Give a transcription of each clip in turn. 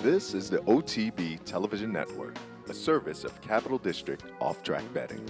This is the OTB Television Network, a service of Capital District Off-Track Betting.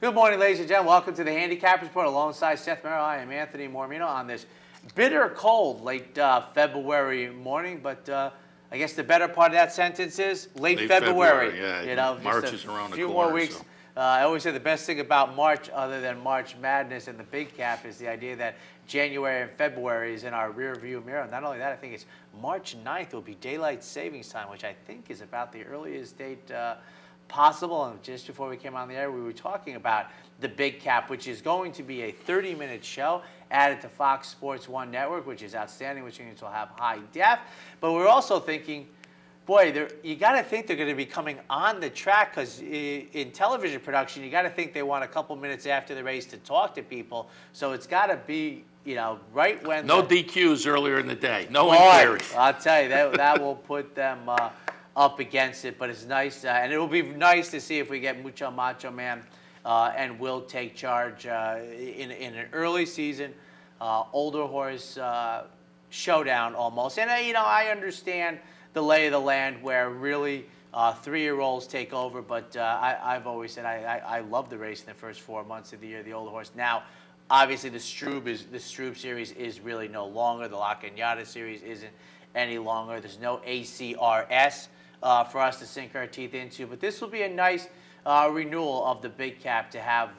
Good morning, ladies and gentlemen. Welcome to the Handicappers Report. Alongside Seth Merrill, I am Anthony Mormino on this bitter cold late February morning. But I guess the better part of that sentence is late February. Yeah, you know, March is around the corner. A few more weeks. So. I always say the best thing about March, other than March Madness and the big cap, is the idea that January and February is in our rear view mirror. Not only that, I think it's March 9th will be daylight savings time, which I think is about the earliest date possible. And just before we came on the air, we were talking about the big cap, which is going to be a 30-minute show added to Fox Sports 1 network, which is outstanding, which means we'll have high def. But we're also thinking, boy, you got to think they're going to be coming on the track, because in television production, you got to think they want a couple minutes after the race to talk to people. So it's got to be, you know, right when no DQs earlier in the day, no inquiries. I'll tell you that will put them up against it. But it's nice, and it will be nice to see if we get Mucho Macho Man and Will take charge in an early season older horse showdown almost. And you know, I understand the lay of the land where really 3-year-olds take over, but I've always said I love the race in the first 4 months of the year, the older horse. Now, obviously, the Stroob series is really no longer. The La Cañada series isn't any longer. There's no ACRS for us to sink our teeth into, but this will be a nice renewal of the big cap to have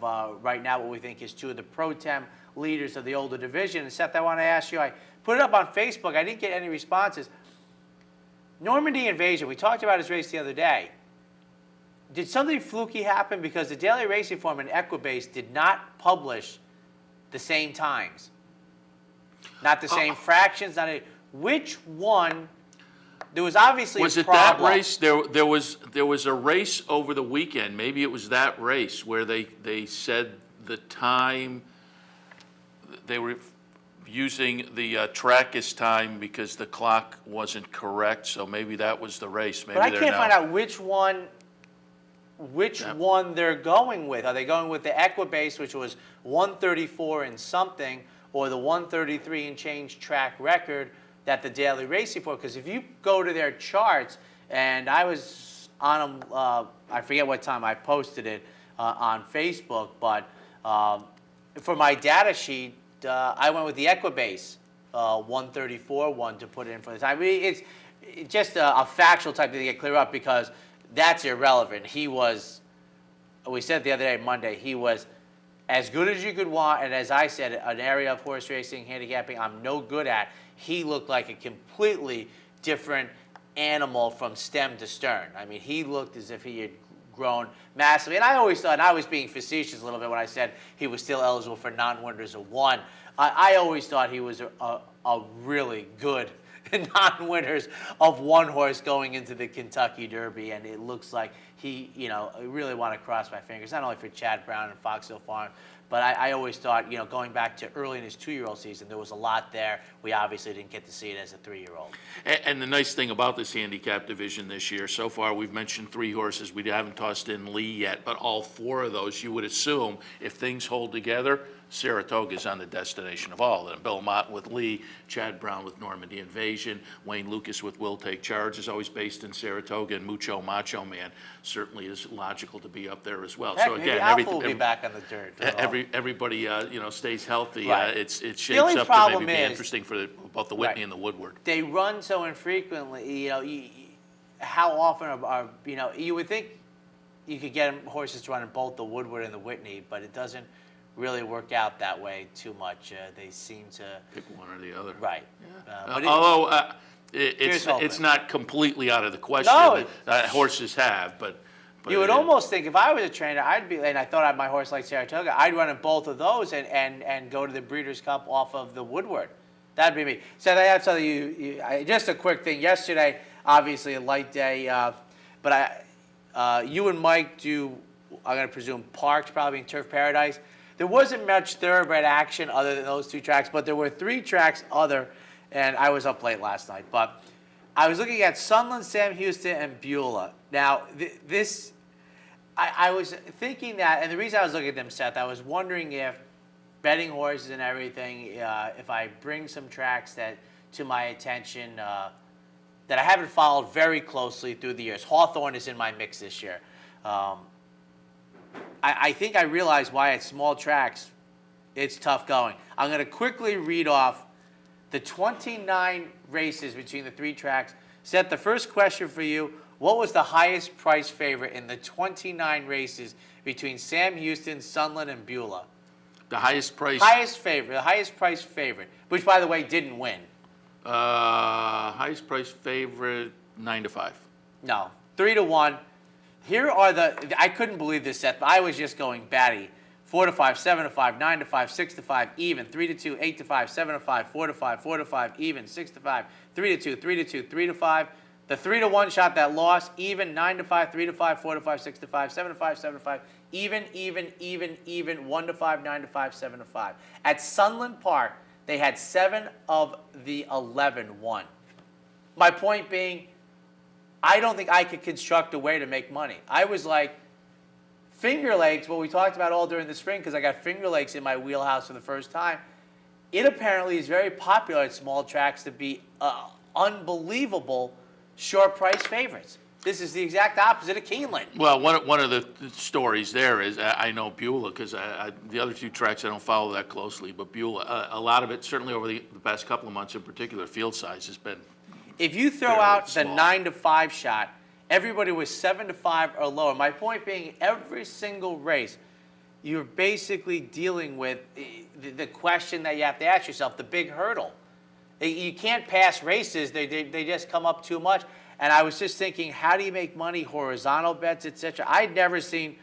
right now what we think is two of the pro tem leaders of the older division. And Seth, I want to ask you, I put it up on Facebook, I didn't get any responses. Normandy Invasion, we talked about his race the other day. Did something fluky happen? Because the Daily Racing Form and Equibase did not publish the same times. Not the same fractions, which one? There was obviously was a it problem. that race? There was a race over the weekend. Maybe it was that race where they said the time they were using the Trackus time because the clock wasn't correct. So maybe that was the race. Maybe but I can't find out which one they're going with. Are they going with the Equibase, which was 134 and something, or the 133 and change track record that the Daily Racing Report? Because if you go to their charts, and I was on them, I forget what time I posted it on Facebook, but for my data sheet, I went with the Equibase 134 one to put in for the time. I mean, it's just a factual type to get clear up, because that's irrelevant. He was, we said the other day, Monday, he was as good as you could want, and as I said, an area of horse racing, handicapping, I'm no good at. He looked like a completely different animal from stem to stern. I mean, he looked as if he had grown massively. And I always thought, and I was being facetious a little bit when I said he was still eligible for non-winners of one. I always thought he was a really good non-winners of one horse going into the Kentucky Derby, and it looks like he, you know, I really want to cross my fingers, not only for Chad Brown and Fox Hill Farm, but I always thought, you know, going back to early in his 2-year-old season, there was a lot there. We obviously didn't get to see it as a 3-year-old. And the nice thing about this handicap division this year, so far we've mentioned 3 horses. We haven't tossed in Lee yet, but all 4 of those, you would assume, if things hold together, Saratoga is on the destination of all of them. Bill Mott with Lee, Chad Brown with Normandy Invasion, Wayne Lucas with Will Take Charge is always based in Saratoga, and Mucho Macho Man certainly is logical to be up there as well. Heck, so again, maybe Alpha will be back on the dirt. Everybody you know, stays healthy. Right. It shapes up to maybe be interesting for both the Whitney and the Woodward. They run so infrequently. You know, how often are you know? You would think you could get horses to run in both the Woodward and the Whitney, but it doesn't really work out that way too much. They seem to Pick one or the other. right. But Although Here's hoping. it's not completely out of the question No, that horses have, but you would almost think if I was a trainer, I'd be, and I thought my horse liked Saratoga, I'd run in both of those and go to the Breeders' Cup off of the Woodward. That'd be me. So I have something just a quick thing. Yesterday, obviously a light day, but you and Mike do, I'm going to presume, Parks, probably in Turf Paradise. There wasn't much thoroughbred action other than those 2 tracks, but there were 3 tracks other, and I was up late last night. But I was looking at Sunland, Sam Houston, and Beulah. Now, I was thinking that, and the reason I was looking at them, Seth, I was wondering if betting horses and everything, if I bring some tracks that to my attention that I haven't followed very closely through the years. Hawthorne is in my mix this year. I think I realize why at small tracks it's tough going. I'm going to quickly read off the 29 races between the 3 tracks. Seth, the first question for you, what was the highest price favorite in the 29 races between Sam Houston, Sunland, and Beulah? the highest price. The highest price favorite, which, by the way, didn't win. Highest price favorite, 9-5. No, 3-1. Here are I couldn't believe this, Seth, but I was just going batty. 4-5, 7-5, 9-5, 6-5, even, 3-2, 8-5, 7-5, 4-5, 4-5, even, 6-5, 3-2, 3-2, 3-5. The 3-1 shot that lost, even, 9-5, 3-5, 4-5, 6-5, 7-5, 7-5, even, 1-5, 9-5, 7-5. At Sunland Park, they had 7 of the 11 won. My point being, I don't think I could construct a way to make money. I was like, Finger Lakes, what we talked about all during the spring, because I got Finger Lakes in my wheelhouse for the first time, it apparently is very popular at small tracks to be unbelievable short price favorites. This is the exact opposite of Keeneland. Well, one of the stories there is, I know Beulah, because the other 2 tracks I don't follow that closely, but Beulah, a lot of it, certainly over the past couple of months in particular, field size has been if you throw out the 9-5 shot, everybody was 7-5 or lower. My point being, every single race, you're basically dealing with the question that you have to ask yourself, the big hurdle. You can't pass races. They just come up too much. And I was just thinking, how do you make money, horizontal bets, etc.? I'd never seen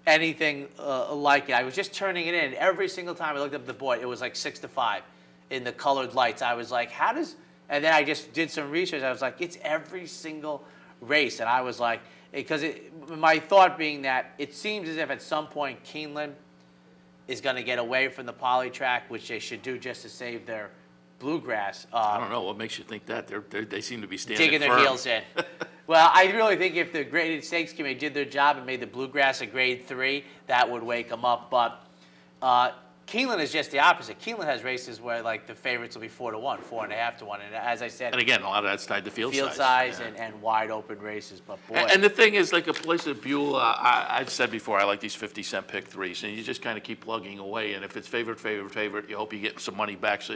anything like it. I was just turning it in. Every single time I looked up the board, it was like 6-5 in the colored lights. I was like, how does... And then I just did some research. I was like, it's every single race. And I was like, because my thought being that it seems as if at some point Keeneland is going to get away from the poly track, which they should do just to save their bluegrass. I don't know. What makes you think that? They seem to be standing digging firm. their heels in. Well, I really think if the Graded Stakes Committee did their job and made the bluegrass a grade 3, that would wake them up. But Keeneland is just the opposite. Keeneland has races where like the favorites will be 4-1, 4.5-1, and as I said, And again, a lot of that's tied to field size Yeah. and wide open races. But boy, And the thing is, like a place at Beulah, I've said before, I like these 50-cent pick 3s, and you just kind of keep plugging away. And if it's favorite, you hope you get some money back so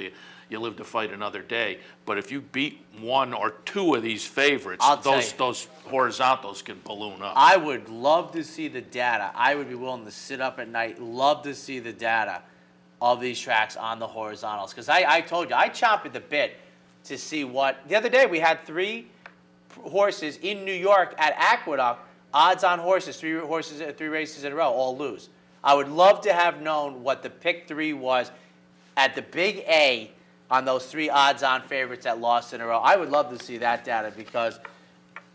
you live to fight another day. But if you beat 1 or 2 of these favorites, those horizontals can balloon up. I would love to see the data. I would be willing to sit up at night, love to see the data of these tracks on the horizontals. Because I told you, I chomp at the bit to see what... The other day, we had 3 horses in New York at Aqueduct, odds-on horses, 3 races in a row, all lose. I would love to have known what the pick 3 was at the Big A on those 3 odds-on favorites that lost in a row. I would love to see that data because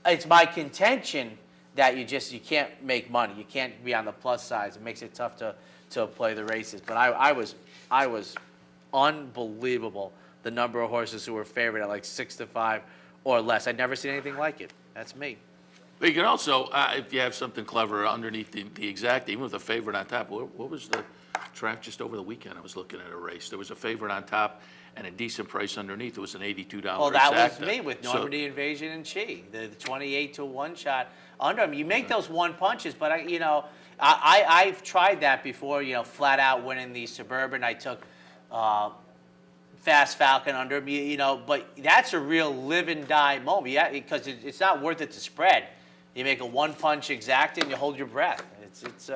it's my contention that you can't make money. You can't be on the plus side. It makes it tough to play the races. But I was unbelievable, the number of horses who were favored at like 6-5 or less. I'd never seen anything like it. That's me. But you can also, if you have something clever underneath the exact, even with a favorite on top, what was the track just over the weekend? I was looking at a race. There was a favorite on top and a decent price underneath. It was an $82 Well, that exacta. was me with Normandy Invasion and Chi, the 28-1 shot under them. You make those one punches, but I've tried that before, flat out winning the Suburban. I took Fast Falcon under him, but that's a real live and die moment, because it's not worth it to spread. You make a one-punch exact and you hold your breath. It's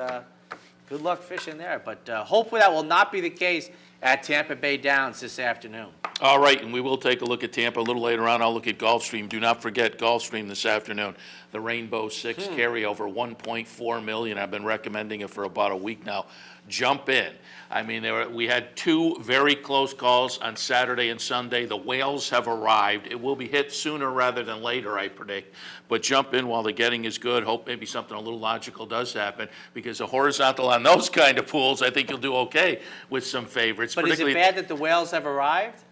good luck fishing there. But hopefully that will not be the case at Tampa Bay Downs this afternoon. All right, and we will take a look at Tampa a little later on. I'll look at Gulfstream. Do not forget Gulfstream this afternoon. The Rainbow Six carryover, $1.4 million. I've been recommending it for about a week now. Jump in. I mean, we had two very close calls on Saturday and Sunday. The whales have arrived. It will be hit sooner rather than later, I predict. But jump in while the getting is good. Hope maybe something a little logical does happen, because the horizontal on those kind of pools, I think you'll do okay with some favorites. But is it bad that the whales have arrived?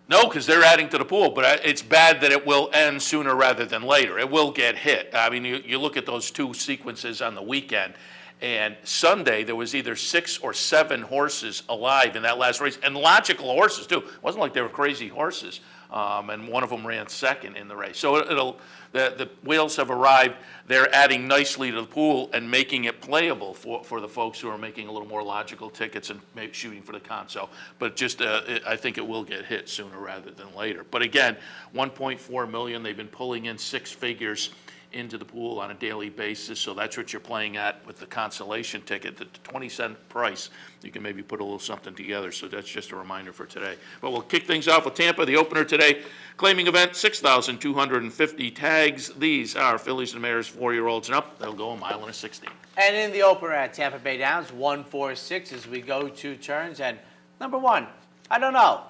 No, because they're adding to the pool, but it's bad that it will end sooner rather than later. It will get hit. I mean, you look at those two sequences on the weekend, and Sunday there was either 6 or 7 horses alive in that last race, and logical horses too. It wasn't like they were crazy horses, and one of them ran second in the race. So the whales have arrived. They're adding nicely to the pool and making it playable for the folks who are making a little more logical tickets and maybe shooting for the console. But just I think it will get hit sooner rather than later. But again, $1.4 million. They've been pulling in 6 figures into the pool on a daily basis, so that's what you're playing at with the consolation ticket, the 20-cent price. You can maybe put a little something together, so that's just a reminder for today. But we'll kick things off with Tampa, the opener today. Claiming event, 6,250 tags. These are fillies and mares, 4-year-olds and up. They'll go a mile and a 16. And in the opener at Tampa Bay Downs, 146 as we go 2 turns. And number 1, I don't know.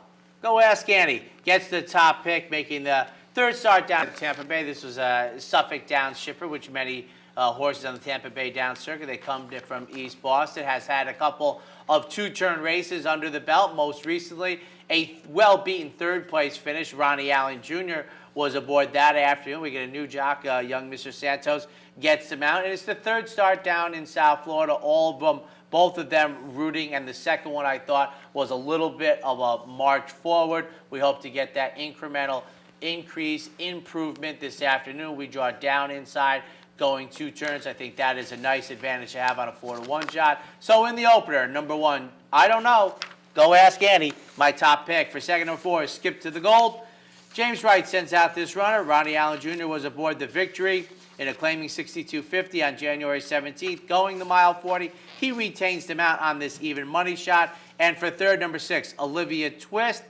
Go ask Annie. Gets the top pick, making the third start down at Tampa Bay. This was a Suffolk Downs shipper, which many horses on the Tampa Bay Downs circuit. They come from East Boston. Has had a couple of 2-turn races under the belt. Most recently, a well-beaten third-place finish. Ronnie Allen Jr. was aboard that afternoon. We get a new jock, young Mr. Santos, gets him out. And it's the third start down in South Florida. All of them, both of them rooting. And the second one, I thought, was a little bit of a march forward. We hope to get that incremental increase, improvement this afternoon. We draw down inside, going 2 turns. I think that is a nice advantage to have on a 4-to-1 shot. So in the opener, number 1, I don't know. Go ask Annie. My top pick for second number 4 is Skip to the Gold. James Wright sends out this runner. Ronnie Allen Jr. was aboard the Victory in a claiming 62.50 on January 17th, going the mile 40. He retains the mount on this even money shot. And for third, number 6, Olivia Twist,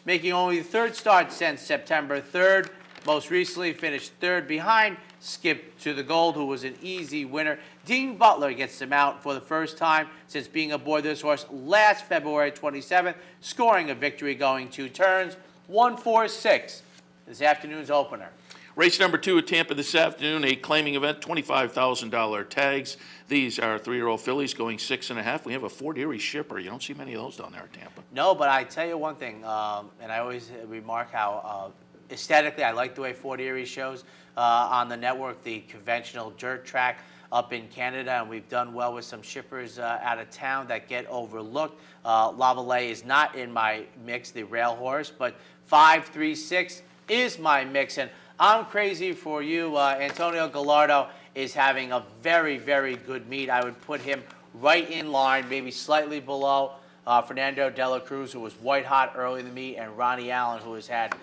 making only the third start since September 3rd. Most recently finished third behind Skip to the Gold, who was an easy winner. Dean Butler gets the mount for the first time since being aboard this horse last February 27th, scoring a victory going 2 turns. 146, this afternoon's opener. Race number 2 at Tampa this afternoon, a claiming event, $25,000 tags. These are 3-year-old fillies going 6.5. We have a Fort Erie shipper. You don't see many of those down there at Tampa. No, but I tell you one thing, and I always remark how aesthetically I like the way Fort Erie shows on the network, the conventional dirt track up in Canada, and we've done well with some shippers out of town that get overlooked. Lavallee is not in my mix, the rail horse, but 5-3-6 is my mix, and I'm crazy for you. Antonio Gallardo is having a very, very good meet. I would put him right in line, maybe slightly below Fernando de la Cruz, who was white hot early in the meet, and Ronnie Allen, who has had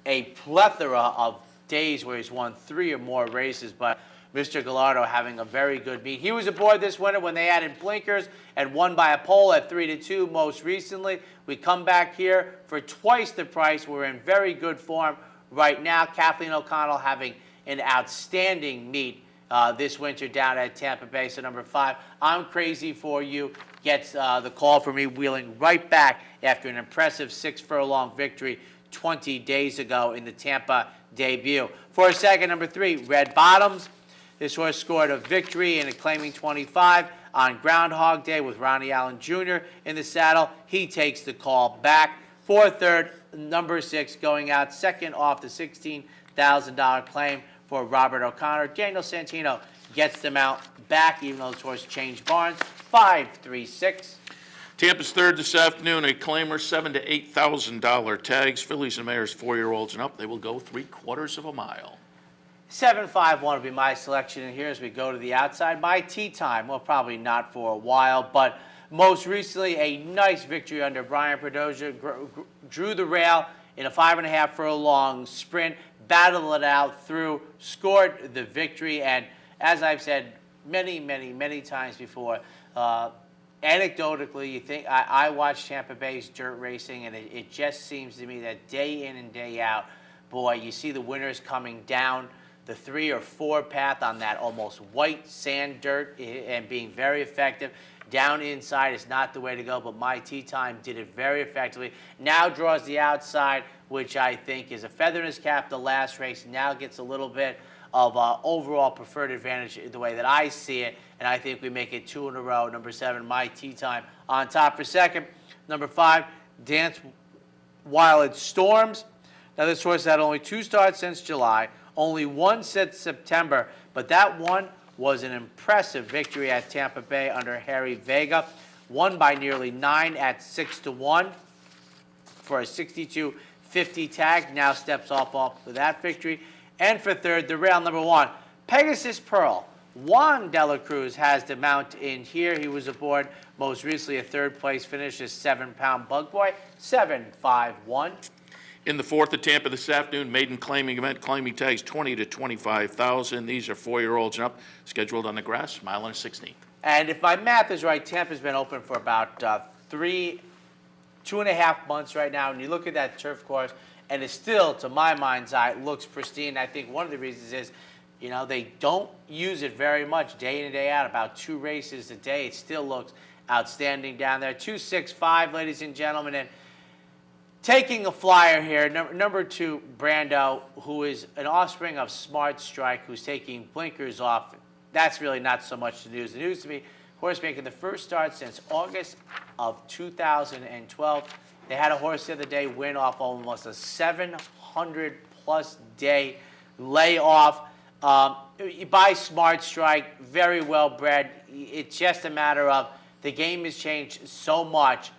a plethora of days where he's won 3 or more races. But Mr. Gallardo having a very good meet. He was aboard this winter when they added blinkers and won by a pole at 3-2 most recently. We come back here for twice the price. We're in very good form right now. Kathleen O'Connell having an outstanding meet this winter down at Tampa Bay. So number 5, I'm Crazy for You, gets the call for me, wheeling right back after an impressive 6-furlong victory 20 days ago in the Tampa debut. For a second, number 3, Red Bottoms. This horse scored a victory in a claiming 25 on Groundhog Day with Ronnie Allen Jr. in the saddle. He takes the call back. For third, number 6 going out second off the $16,000 claim for Robert O'Connor. Daniel Santino gets them out back, even though this horse changed barns. 5-3-6. Tampa's third this afternoon, a claimer, $7,000 to $8,000 tags. Fillies and mares, 4-year-olds and up. They will go 3/4 of a mile. 7-5 will be my selection in here as we go to the outside. My tea time, well, probably not for a while, but most recently a nice victory under Brian Perdosia. Drew the rail in a 5.5 furlong sprint, battled it out through, scored the victory. And as I've said many times before, anecdotally, you think I watch Tampa Bay's dirt racing, and it just seems to me that day in and day out, boy, you see the winners coming down the 3 or 4 path on that almost white sand dirt and being very effective. Down inside is not the way to go, but my Tea Time did it very effectively. Now draws the outside, which I think is a feather in his cap. The last race now gets a little bit of overall preferred advantage the way that I see it, and I think we make it 2 in a row. Number 7, my Tea Time on top for second. Number 5, Dance While It Storms. Now this horse had only 2 starts since July, only 1 since September, but that one was an impressive victory at Tampa Bay under Harry Vega. Won by nearly 9 at 6-1 for a 62.50 tag. Now steps off for that victory. And for third, the rail number 1, Pegasus Pearl. Juan De La Cruz has the mount in here. He was aboard most recently a 3rd place finish as 7-pound bug boy, 7-5-1. In the 4th at Tampa this afternoon, maiden claiming event, claiming tags 20 to 25,000. These are 4-year-olds and up, scheduled on the grass, mile and a 16th. And if my math is right, Tampa's been open for about 2.5 months right now. And you look at that turf course, and it still, to my mind's eye, looks pristine. I think one of the reasons is, you know, they don't use it very much day in and day out, about 2 races a day. It still looks outstanding down there. 265, ladies and gentlemen. And taking a flyer here, number 2, Brando, who is an offspring of Smart Strike, who's taking blinkers off. That's really not so much the news. The news to me, horse making the first start since August of 2012. They had a horse the other day win off almost a 700-plus day layoff by Smart Strike, very well bred. It's just a matter of the game has changed so much.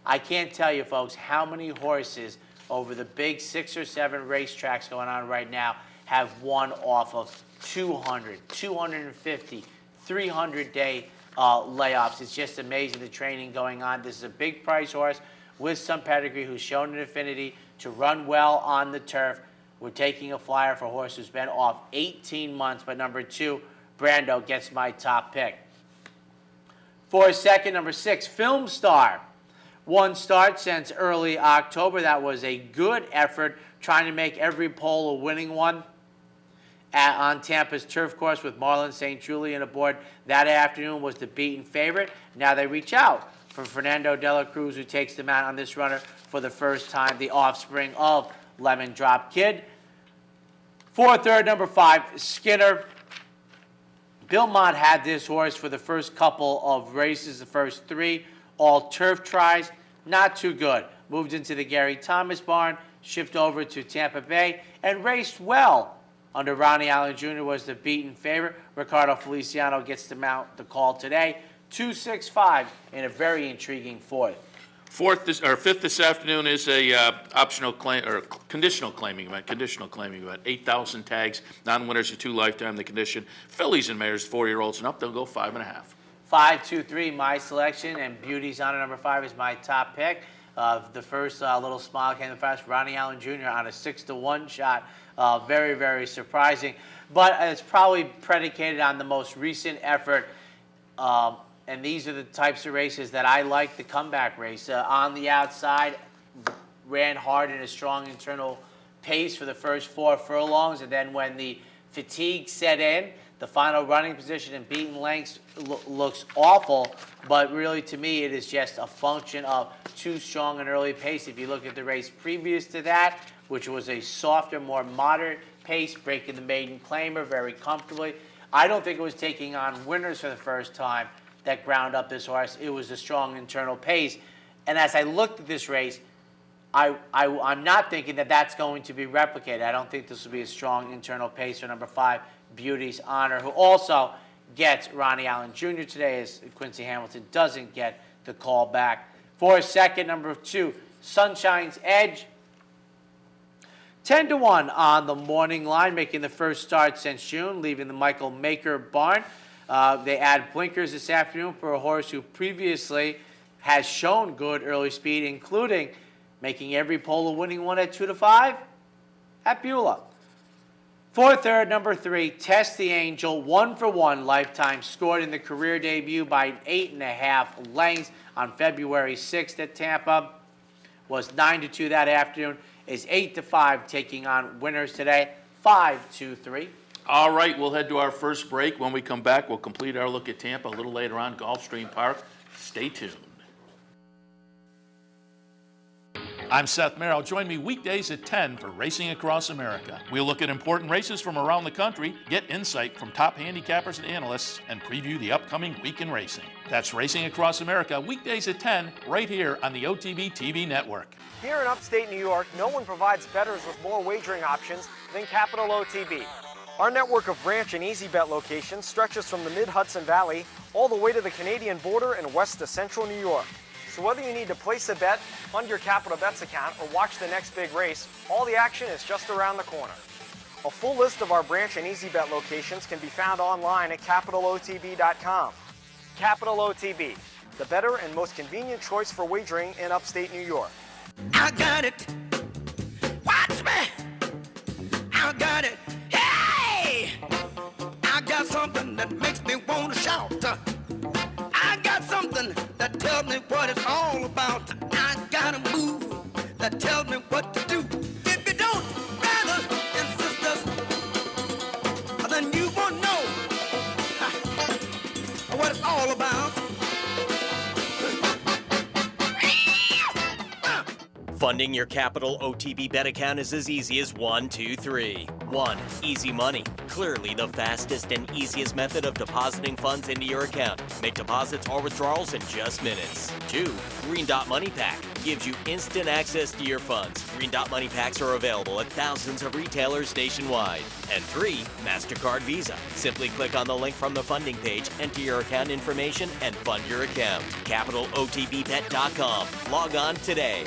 I can't tell you, folks, how many horses over the big 6 or 7 racetracks going on right now have won off of 200, 250, 300-day layoffs. It's just amazing the training going on. This is a big price horse with some pedigree who's shown an affinity to run well on the turf. We're taking a flyer for a horse who's been off 18 months, but number 2, Brando, gets my top pick. For second, number 6, Film Star. 1 start since early October. That was a good effort, trying to make every pole a winning one on Tampa's turf course with Marlon St. Julian aboard. That afternoon was the beaten favorite. Now they reach out for Fernando De La Cruz, who takes them out on this runner for the first time, the offspring of Lemon Drop Kid. For third, number 5, Skinner. Bill Mott had this horse for the first couple of races, the first 3, all turf tries. Not too good. Moved into the Gary Thomas barn, shipped over to Tampa Bay, and raced well. Under Ronnie Allen Jr. was the beaten favorite. Ricardo Feliciano gets to mount the call today. 265 in a very intriguing 4th. 5th this afternoon is a optional claim or conditional claiming event. 8,000 tags, non-winners of 2 lifetime. The condition: fillies and mares, 4-year-olds and up. They'll go 5.5. 5, 2, 3, my selection, and Beauty's Honor number 5 is my top pick. The first little smile came the fast. Ronnie Allen Jr. on a 6-1 shot. Very surprising, but it's probably predicated on the most recent effort. And these are the types of races that I like. The comeback race on the outside, ran hard in a strong internal pace for the first 4 furlongs, and then when the fatigue set in, the final running position and beaten lengths looks awful, but really to me it is just a function of too strong an early pace. If you look at the race previous to that, which was a softer, more moderate pace, breaking the maiden claimer very comfortably, I don't think it was taking on winners for the first time that ground up this horse. It was a strong internal pace. And as I looked at this race, I'm not thinking that that's going to be replicated. I don't think this will be a strong internal pace for number 5, Beauty's Honor, who also gets Ronnie Allen Jr. today, as Quincy Hamilton doesn't get the call back. For second, number 2, Sunshine's Edge. 10-1 on the morning line, making the first start since June, leaving the Michael Maker barn. They add blinkers this afternoon for a horse who previously has shown good early speed, including Making every pole a winning one at 2 to 5 at Beulah. For third, number 3, Test the Angel, 1-for-1 lifetime, scored in the career debut by 8.5 lengths on February 6th at Tampa. Was 9-2 that afternoon. Is 8-5 taking on winners today, 5-3. All right, we'll head to our first break. When we come back, we'll complete our look at Tampa a little later on, Gulfstream Park. Stay tuned. I'm Seth Merrill. Join me weekdays at 10 for Racing Across America. We'll look at important races from around the country, get insight from top handicappers and analysts, and preview the upcoming week in racing. That's Racing Across America, weekdays at 10, right here on the OTB TV network. Here in upstate New York, no one provides bettors with more wagering options than Capital OTB. Our network of branch and easy bet locations stretches from the mid-Hudson Valley all the way to the Canadian border and west to central New York. So whether you need to place a bet, fund your Capital Bets account, or watch the next big race, all the action is just around the corner. A full list of our branch and easy bet locations can be found online at capitalotb.com. Capital OTB, the better and most convenient choice for wagering in upstate New York. I got it. Watch me. I got it. Hey! I got something that makes me want to shout. I got something that tells me what it's all about. I got a move that tells me what to do. If you don't, brothers and sisters, then you won't know what it's all about. Funding your Capital OTB bet account is as easy as 1, 2, 3. 1. Easy Money. Clearly the fastest and easiest method of depositing funds into your account. Make deposits or withdrawals in just minutes. 2. Green Dot Money Pack. Gives you instant access to your funds. Green Dot Money Packs are available at thousands of retailers nationwide. And 3. MasterCard Visa. Simply click on the link from the funding page, enter your account information, and fund your account. CapitalOTBBet.com. Log on today.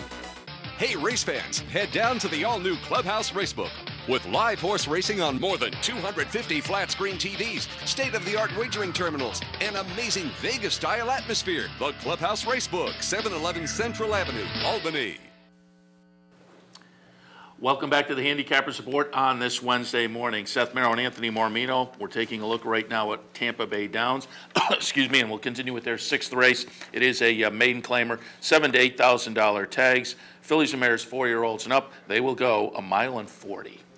Hey race fans, head down to the all-new Clubhouse Racebook. With live horse racing on more than 250 flat-screen TVs, state-of-the-art wagering terminals, and amazing Vegas-style atmosphere. The Clubhouse Racebook, 711 Central Avenue, Albany. Welcome back to the Handicappers Report on this Wednesday morning. Seth Merrill and Anthony Mormino. We're taking a look right now at Tampa Bay Downs. Excuse me, and we'll continue with their 6th race. It is a maiden claimer, $7,000 to $8,000 tags. Fillies and mares 4-year-olds and up, they will go 1.40 miles.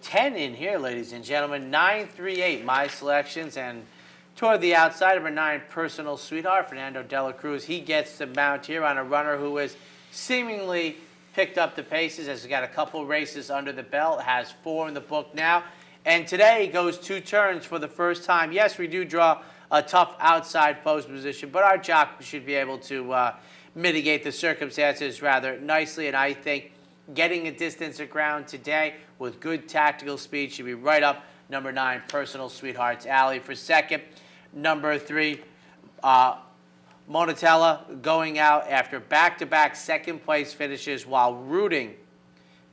10 in here, ladies and gentlemen. 9, 3, 8, my selections. And toward the outside, number 9, Personal Sweetheart, Fernando Dela Cruz. He gets the mount here on a runner who has seemingly picked up the paces, has got a couple races under the belt, has 4 in the book now. And today goes 2 turns for the first time. Yes, we do draw a tough outside post position, but our jock should be able to mitigate the circumstances rather nicely. And I think getting a distance of ground today with good tactical speed should be right up number 9, Personal Sweetheart's alley. For second, number 3, Monatella going out after back-to-back second-place finishes while rooting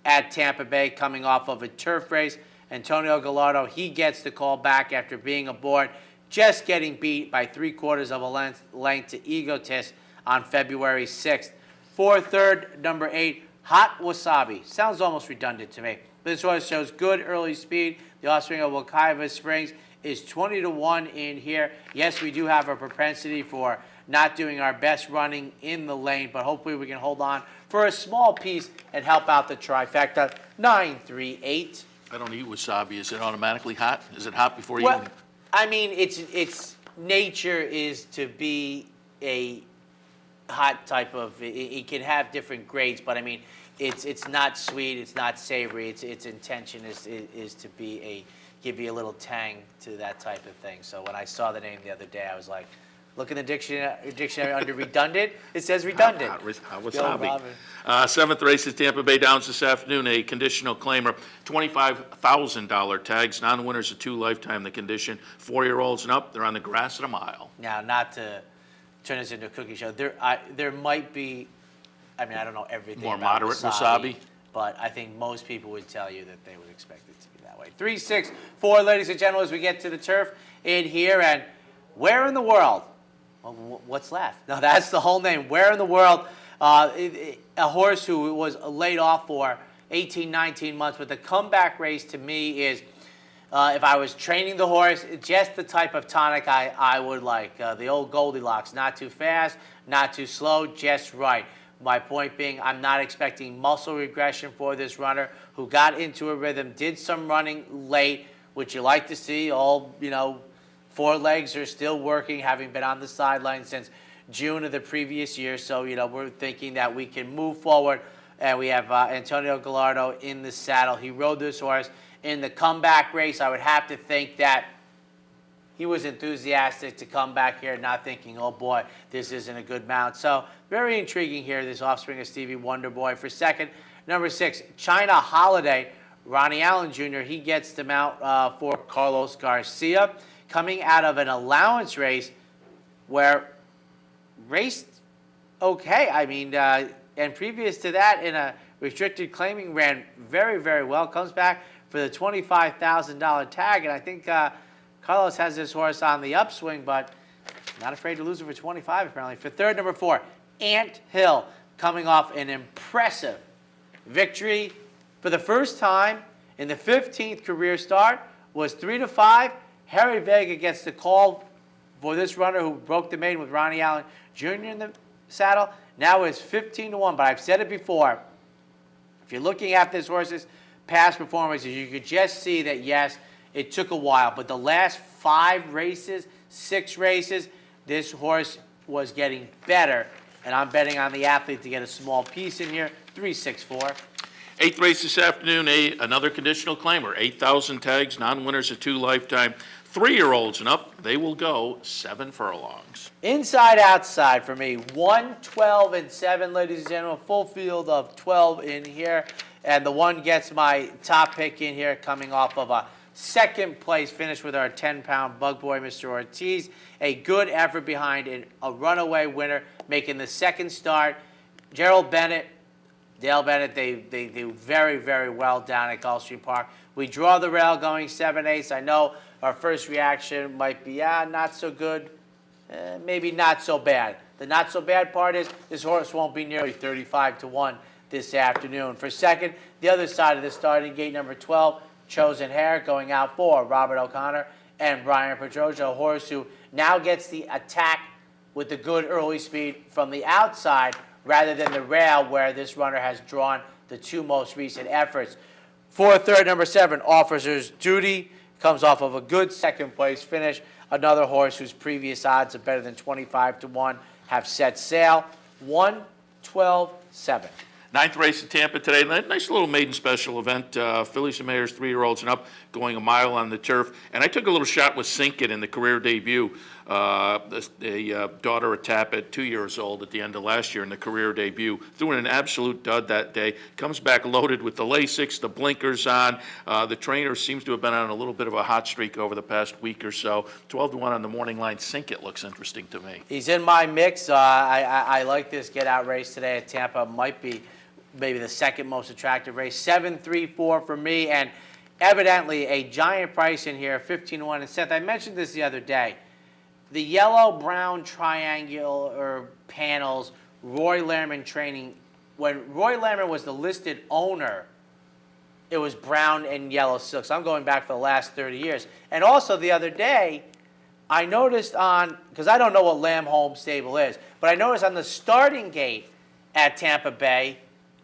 at Tampa Bay, coming off of a turf race. Antonio Gallardo, he gets the call back after being aboard, just getting beat by 3/4 of a length to Egotist on February 6th. For third, number 8, Hot Wasabi. Sounds almost redundant to me, but this horse shows good early speed. The offspring of Wakaiva Springs is 20 to 1 in here. Yes, we do have a propensity for not doing our best running in the lane, but hopefully we can hold on for a small piece and help out the trifecta. 9, 3, 8. I don't eat wasabi. Is it automatically hot? Is it hot before you Well, even... I mean, it's nature is to be a hot type of. It can have different grades, but I mean, it's not sweet, it's not savory. Its intention is to be give you a little tang to that type of thing. So when I saw the name the other day, I was like, look in the dictionary under redundant. It says redundant. Hot wasabi. 7th race is Tampa Bay Downs this afternoon. A conditional claimer, $25,000 tags. Non-winners of 2 lifetime. The condition, 4-year-olds and up. They're on the grass at a mile. Now, not to turn this into a cookie show, there might be. I mean, I don't know everything. More about moderate wasabi, but I think most people would tell you that they would expect it to be that way. 3, 6, 4, ladies and gentlemen, as we get to the turf in here, and where in the world? Well, what's left? No, that's the whole name. Where in the world A horse who was laid off for 18, 19 months, but the comeback race to me is, if I was training the horse, just the type of tonic I would like. The old Goldilocks, not too fast, not too slow, just right. My point being, I'm not expecting muscle regression for this runner who got into a rhythm, did some running late, which you like to see. All, 4 legs are still working, having been on the sideline since June of the previous year. So, we're thinking that we can move forward. And we have Antonio Gallardo in the saddle. He rode this horse in the comeback race. I would have to think that he was enthusiastic to come back here, not thinking, oh boy, this isn't a good mount. So very intriguing here, this offspring of Stevie Wonder Boy. For second, number 6, China Holiday. Ronnie Allen Jr., he gets the mount for Carlos Garcia, coming out of an allowance race where raced okay. I mean, and previous to that, in a restricted claiming, ran very, very well. Comes back for the $25,000 tag, and I think Carlos has this horse on the upswing, but not afraid to lose it for 25 apparently. For third, number 4, Ant Hill, coming off an impressive victory for the first time in the 15th career start. Was 3-5. Harry Vega gets the call for this runner who broke the maiden with Ronnie Allen Jr. in the saddle. Now it's 15-1, but I've said it before. If you're looking at this horse's past performances, you could just see that, yes, it took a while, but the last 5 races, 6 races, this horse was getting better, and I'm betting on the athlete to get a small piece in here, 3-6-4. 8th race this afternoon, another conditional claimer, 8,000 tags, non-winners of 2 lifetime. 3-year-olds and up, they will go 7 furlongs. Inside, outside for me, 1, 12, and 7, ladies and gentlemen. Full field of 12 in here. And the 1 gets my top pick in here, coming off of a second place finish with our 10-pound bug boy, Mr. Ortiz. A good effort behind a runaway winner, making the second start. Gerald Bennett, Dale Bennett, they do very, very well down at Gulfstream Park. We draw the rail going 7/8. I know our first reaction might be, not so good, maybe not so bad. The not so bad part is this horse won't be nearly 35-1 this afternoon. For second, the other side of the starting gate, number 12, Chosen Hair, going out for Robert O'Connor and Brian Pedroja, a horse who now gets the attack with the good early speed from the outside rather than the rail where this runner has drawn the 2 most recent efforts. For third, number 7, Officer's Duty, comes off of a good second place finish. Another horse whose previous odds of better than 25-1 have set sail. 1, 12, 7. 9th race at Tampa today. Nice little maiden special event. Fillies and Mares, 3-year-olds and up, going a mile on the turf. And I took a little shot with Sink It in the career debut. The daughter of Tapit, 2 years old at the end of last year in the career debut. Threw in an absolute dud that day. Comes back loaded with the Lasix, the blinkers on. The trainer seems to have been on a little bit of a hot streak over the past week or so. 12-1 on the morning line. Sink It looks interesting to me. He's in my mix. I like this get-out race today at Tampa. Might be maybe the second most attractive race. 7-3-4 for me, and evidently a giant price in here, 15-1. And Seth, I mentioned this the other day. The yellow-brown triangular panels, Roy Lehrman training, when Roy Lehrman was the listed owner, it was brown and yellow silk. So I'm going back for the last 30 years. And also the other day, I noticed because I don't know what Lamb Home Stable is, but I noticed on the starting gate at Tampa Bay,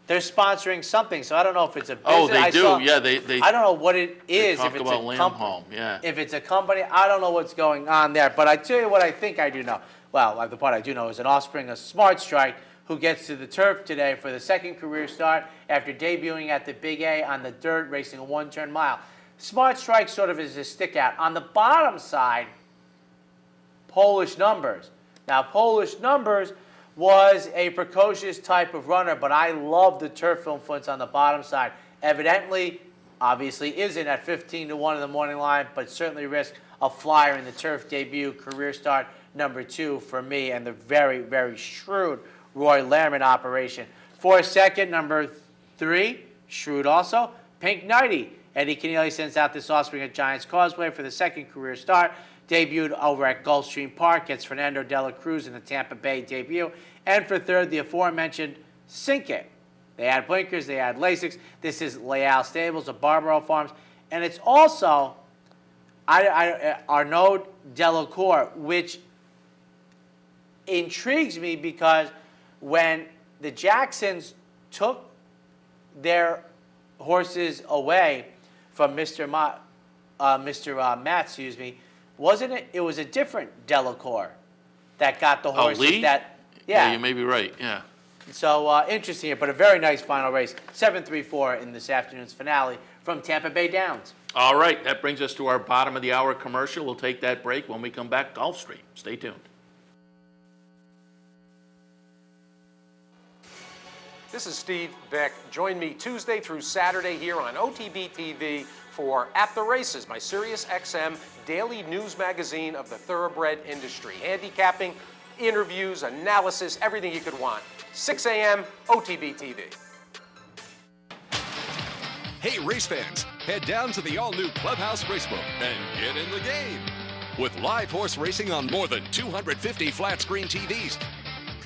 they're sponsoring something, so I don't know if it's a business. Oh, they do. Yeah, they. I don't know what it is. Talk if it's about a Lamb company. Home, yeah. If it's a company, I don't know what's going on there. But I tell you what I think I do know. Well, the part I do know is an offspring of Smart Strike, who gets to the turf today for the second career start after debuting at the Big A on the dirt, racing a 1-turn mile. Smart Strike sort of is a stick out. On the bottom side, Polish Numbers. Now, Polish Numbers was a precocious type of runner, but I love the turf influence on the bottom side. Evidently, obviously isn't at 15-1 in the morning line, but certainly risks a flyer in the turf debut, career start number 2 for me, and the very, very shrewd Roy Lehrman operation. For second, number 3, shrewd also, Pink Nighty. Eddie Keneally sends out this offspring at Giants Causeway for the second career start. Debuted over at Gulfstream Park, gets Fernando de la Cruz in the Tampa Bay debut, And for third, the aforementioned Sink It. They had blinkers, they had Lasix. This is Leal Stables of Barbaro Farms. And it's also Arnaud Delacour, which intrigues me because when the Jacksons took their horses away from Mr. Matt, wasn't it? It was a different Delacour that got the horses. Lee? Yeah, you may be right. Yeah. So interesting here, but a very nice final race. 7-3-4 in this afternoon's finale from Tampa Bay Downs. All right, that brings us to our bottom of the hour commercial. We'll take that break. When we come back, Gulfstream. Stay tuned. This is Steve Beck. Join me Tuesday through Saturday here on OTB TV for At the Races, my Sirius XM daily news magazine of the thoroughbred industry. Handicapping, interviews, analysis, everything you could want. 6 a.m. OTB TV. Hey, race fans, head down to the all-new Clubhouse Racebook and get in the game. With live horse racing on more than 250 flat-screen TVs,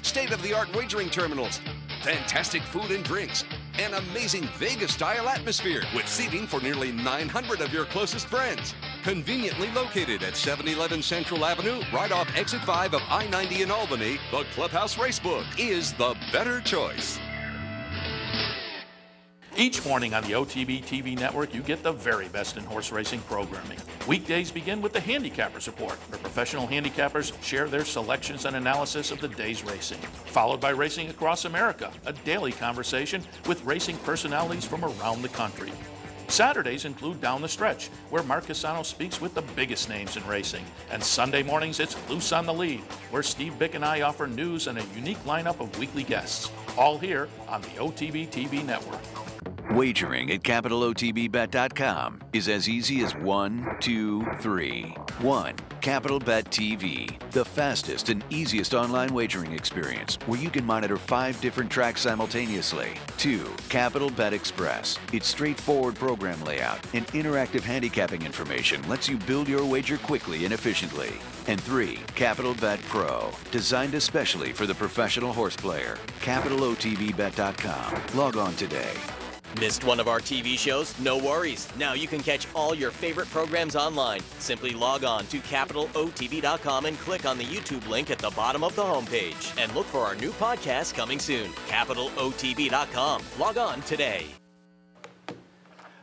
state-of-the-art wagering terminals, fantastic food and drinks, an amazing Vegas-style atmosphere with seating for nearly 900 of your closest friends. Conveniently located at 711 Central Avenue, right off Exit 5 of I-90 in Albany, the Clubhouse Racebook is the better choice. Each morning on the OTB TV network, you get the very best in horse racing programming. Weekdays begin with the Handicappers Report, where professional handicappers share their selections and analysis of the day's racing. Followed by Racing Across America, a daily conversation with racing personalities from around the country. Saturdays include Down the Stretch, where Mark Casano speaks with the biggest names in racing. And Sunday mornings, it's Loose on the Lead, where Steve Bick and I offer news and a unique lineup of weekly guests. All here on the OTB TV network. Wagering at CapitalOTBBet.com is as easy as 1, 2, 3. 1. Capital Bet TV, the fastest and easiest online wagering experience where you can monitor 5 different tracks simultaneously. 2. Capital Bet Express. Its straightforward program layout and interactive handicapping information lets you build your wager quickly and efficiently. And 3. Capital Bet Pro, designed especially for the professional horse player. CapitalOTBBet.com. Log on today. Missed one of our TV shows? No worries. Now you can catch all your favorite programs online. Simply log on to CapitalOTB.com and click on the YouTube link at the bottom of the homepage. And look for our new podcast coming soon. CapitalOTB.com. Log on today.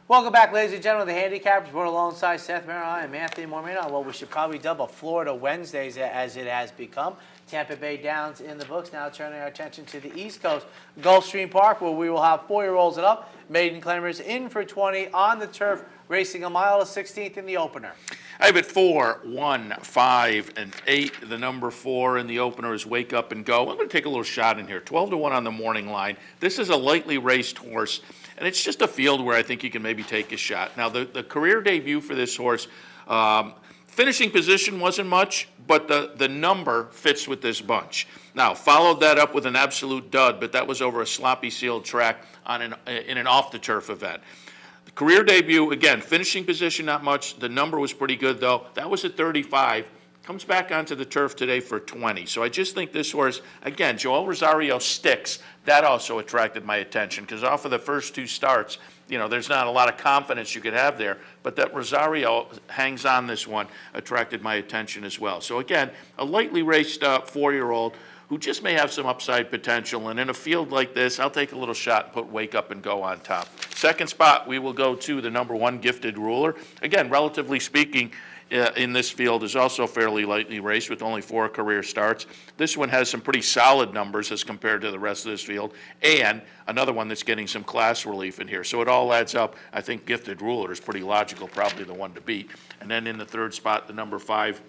Welcome back, ladies and gentlemen. The Handicappers Report alongside Seth Merrill and Anthony Mormino on what we should probably dub a Florida Wednesdays as it has become. Tampa Bay Downs in the books. Now turning our attention to the East Coast, Gulfstream Park, where we will have 4-year-olds and up, maiden claimers in for 20 on the turf, racing a mile of 16th in the opener. I have it 4, 1, 5, and 8. The number 4 in the opener is Wake Up and Go. I'm going to take a little shot in here. 12-1 on the morning line. This is a lightly raced horse, and it's just a field where I think you can maybe take a shot. Now, the career debut for this horse, finishing position wasn't much, but the number fits with this bunch. Now, followed that up with an absolute dud, but that was over a sloppy sealed track in an off-the-turf event. The career debut, again, finishing position not much. The number was pretty good, though. That was at 35. Comes back onto the turf today for 20. So I just think this horse, again, Joel Rosario sticks. That also attracted my attention because off of the first 2 starts, there's not a lot of confidence you could have there, but that Rosario hangs on this one attracted my attention as well. So again, a lightly raced 4-year-old who just may have some upside potential, and in a field like this, I'll take a little shot and put Wake Up and Go on top. Second spot, we will go to the number 1 Gifted Ruler. Again, relatively speaking, in this field is also fairly lightly raced with only 4 career starts. This one has some pretty solid numbers as compared to the rest of this field, and another one that's getting some class relief in here. So it all adds up. I think Gifted Ruler is pretty logical, probably the one to beat. And then in the third spot, the number 5,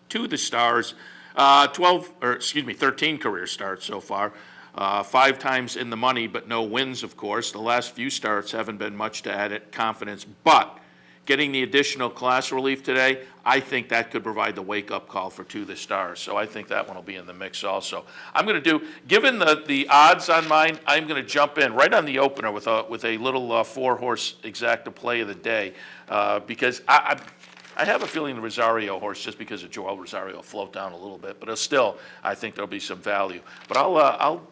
To the Stars, 13 career starts so far. 5 times in the money, but no wins, of course. The last few starts haven't been much to add it confidence, but getting the additional class relief today, I think that could provide the wake-up call for To the Stars. So I think that one will be in the mix also. I'm going to do, given the odds on mine, I'm going to jump in right on the opener with a little 4-horse exacta play of the day because I I have a feeling the Rosario horse, just because of Joel Rosario, will float down a little bit, but still, I think there'll be some value. But I'll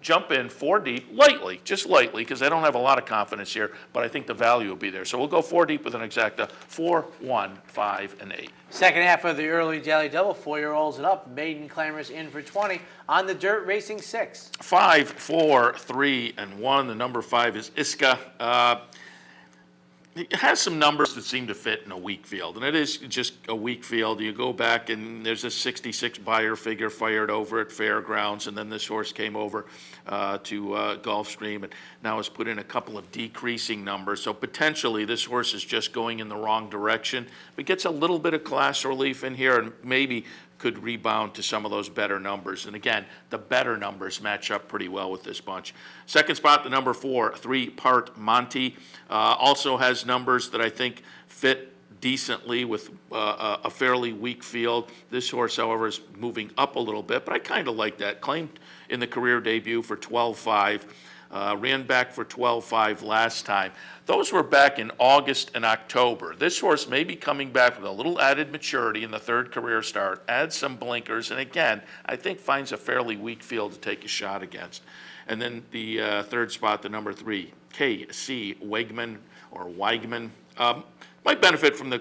jump in 4 deep, lightly, just lightly, because I don't have a lot of confidence here, but I think the value will be there. So we'll go 4 deep with an exacta, 4, 1, 5, and 8. Second half of the early daily double, 4-year-olds and up. Maiden Clambers in for 20. On the dirt, racing 6. 5, 4, 3, and 1. The number 5 is Iska. It has some numbers that seem to fit in a weak field, and it is just a weak field. You go back, and there's a 66 buyer figure fired over at Fairgrounds, and then this horse came over to Gulfstream, and now has put in a couple of decreasing numbers. So potentially this horse is just going in the wrong direction, but gets a little bit of class relief in here, and maybe could rebound to some of those better numbers. And again, the better numbers match up pretty well with this bunch. Second spot, the number 4, 3-part Monty. Also has numbers that I think fit decently with a fairly weak field. This horse, however, is moving up a little bit, but I kind of like that. Claimed in the career debut for 12.5. Ran back for 12.5 last time. Those were back in August and October. This horse may be coming back with a little added maturity in the third career start, adds some blinkers, and again, I think finds a fairly weak field to take a shot against. And then the third spot, the number 3, K.C. Weigman or Weigman. Might benefit from the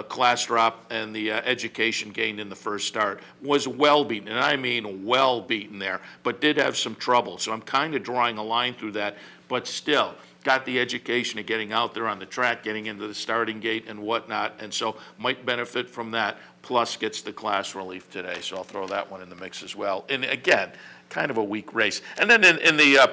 class drop and the education gained in the first start. Was well beaten, and I mean well beaten there, but did have some trouble. So I'm kind of drawing a line through that, but still got the education of getting out there on the track, getting into the starting gate and whatnot, and so might benefit from that, plus gets the class relief today. So I'll throw that one in the mix as well. And again, kind of a weak race. And then in the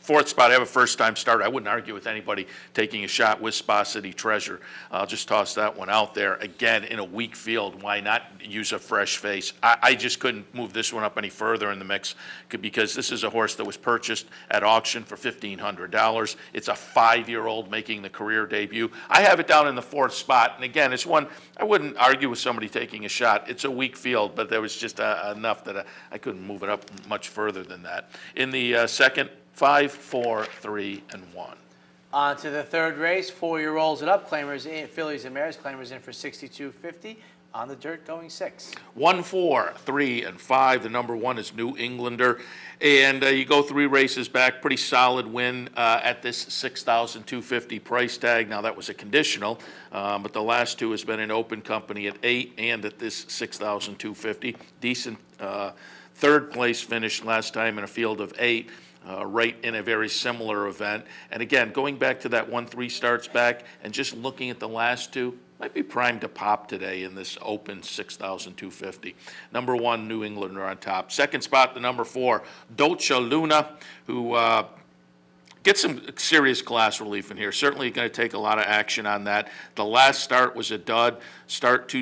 fourth spot, I have a first-time starter. I wouldn't argue with anybody taking a shot with Spa City Treasure. I'll just toss that one out there. Again, in a weak field, why not use a fresh face? I just couldn't move this one up any further in the mix because this is a horse that was purchased at auction for $1,500. It's a 5-year-old making the career debut. I have it down in the fourth spot, and again, it's one I wouldn't argue with somebody taking a shot. It's a weak field, but there was just enough that I couldn't move it up much further than that. In the second, 5, 4, 3, and 1. On to the third race, 4-year-olds and up. Claimers in, fillies and mares. Claimers in for $62.50. On the dirt, going 6. 1, 4, 3, and 5. The number 1 is New Englander. And you go 3 races back, pretty solid win at this $6,250 price tag. Now, that was a conditional, but the last 2 has been in open company at 8 and at this $6,250. Decent third place finish last time in a field of 8. Right in a very similar event. And again, going back to that 1-3 starts back and just looking at the last 2, might be primed to pop today in this open $6,250. Number 1, New Englander on top. Second spot, the number 4, Dolce Luna, who gets some serious class relief in here. Certainly going to take a lot of action on that. The last start was a dud. Start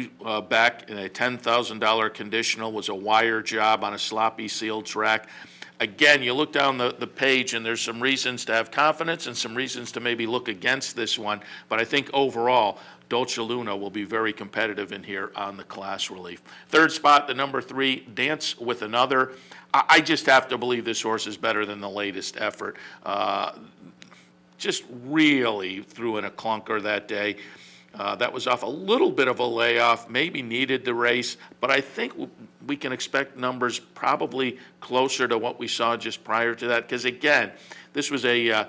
back in a $10,000 conditional was a wire job on a sloppy sealed track. Again, you look down the page, and there's some reasons to have confidence and some reasons to maybe look against this one. But I think overall, Dolce Luna will be very competitive in here on the class relief. Third spot, the number 3, Dance with Another. I just have to believe this horse is better than the latest effort. Just really threw in a clunker that day. That was off a little bit of a layoff, maybe needed the race, but I think we can expect numbers probably closer to what we saw just prior to that, because again, this was a